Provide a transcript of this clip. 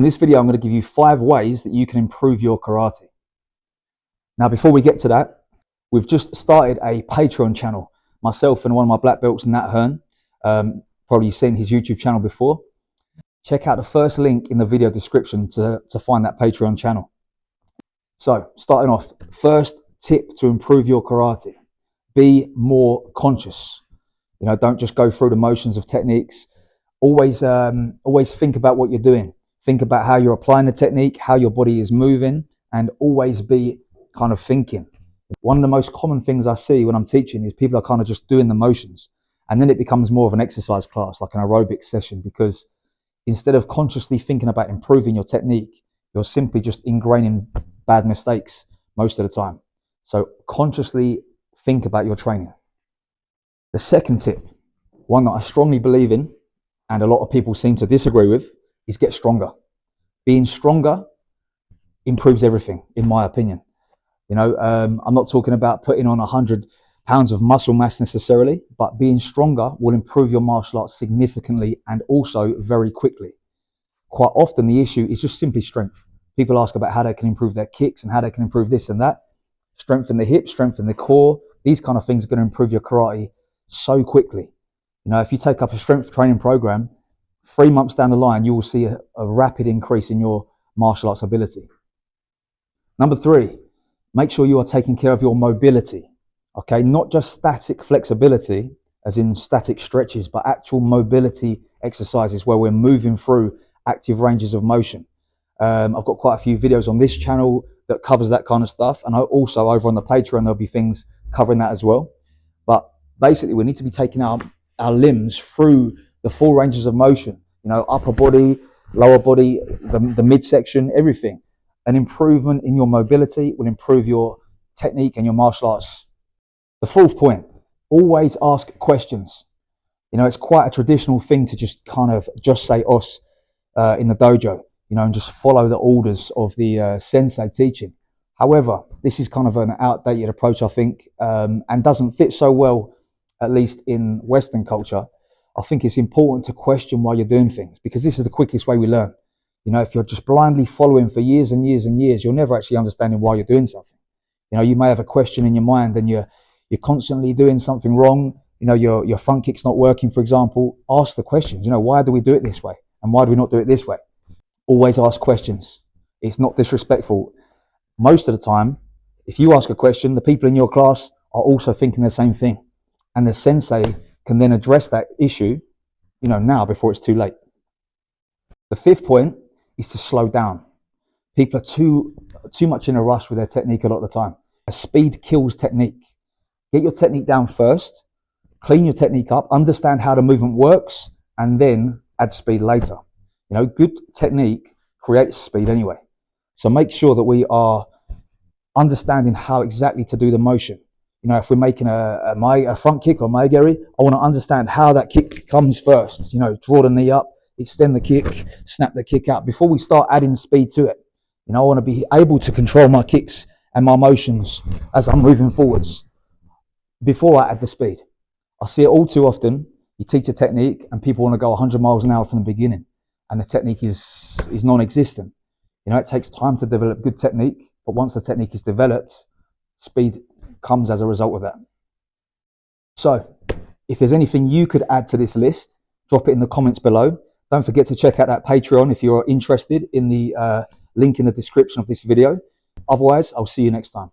In this video, I'm going to give you 5 ways that you can improve your karate. Now, before we get to that, we've just started a Patreon channel. Myself and one of my black belts, Nat Hearn, probably seen his YouTube channel before. Check out the first link in the video description to find that Patreon channel. So, starting off, first tip to improve your karate: be more conscious. You know, don't just go through the motions of techniques. Always think about what you're doing. Think about how you're applying the technique, how your body is moving, and always be kind of thinking. One of the most common things I see when I'm teaching is people are kind of just doing the motions, and then it becomes more of an exercise class, like an aerobic session, because instead of consciously thinking about improving your technique, you're simply just ingraining bad mistakes most of the time. So consciously think about your training. The second tip, one that I strongly believe in, and a lot of people seem to disagree with, is get stronger. Being stronger improves everything, in my opinion. You know, I'm not talking about putting on 100 pounds of muscle mass necessarily, but being stronger will improve your martial arts significantly and also very quickly. Quite often the issue is just simply strength. People ask about how they can improve their kicks and how they can improve this and that. Strengthen the hips, strengthen the core. These kind of things are going to improve your karate so quickly. You know, if you take up a strength training program, 3 months down the line, you will see a rapid increase in your martial arts ability. Number 3, make sure you are taking care of your mobility. Okay, not just static flexibility, as in static stretches, but actual mobility exercises where we're moving through active ranges of motion. I've got quite a few videos on this channel that covers that kind of stuff, and also over on the Patreon there'll be things covering that as well. But basically, we need to be taking our limbs through the full ranges of motion, you know, upper body, lower body, the midsection, everything. An improvement in your mobility will improve your technique and your martial arts. The 4th point, always ask questions. You know, it's quite a traditional thing to just kind of just say os in the dojo, you know, and just follow the orders of the sensei teaching. However, this is kind of an outdated approach, I think, and doesn't fit so well, at least in Western culture. I think it's important to question why you're doing things, because this is the quickest way we learn. You know, if you're just blindly following for years and years and years, you're never actually understanding why you're doing something. You know, you may have a question in your mind and you're constantly doing something wrong. You know, your front kick's not working, for example. Ask the questions. You know, why do we do it this way? And why do we not do it this way? Always ask questions. It's not disrespectful. Most of the time, if you ask a question, the people in your class are also thinking the same thing. And the sensei can then address that issue, you know, now before it's too late. The 5th point is to slow down. People are too much in a rush with their technique a lot of the time. Speed kills technique. Get your technique down first, clean your technique up, understand how the movement works, and then add speed later. You know, good technique creates speed anyway. So make sure that we are understanding how exactly to do the motion. You know, if we're making a front kick or maegeri, I want to understand how that kick comes first. You know, draw the knee up, extend the kick, snap the kick out before we start adding speed to it. You know, I want to be able to control my kicks and my motions as I'm moving forwards before I add the speed. I see it all too often. You teach a technique and people want to go 100 miles an hour from the beginning, and the technique is non-existent. You know, it takes time to develop good technique, but once the technique is developed, speed comes as a result of that. So, if there's anything you could add to this list, drop it in the comments below. Don't forget to check out that Patreon if you're interested in the link in the description of this video. Otherwise, I'll see you next time.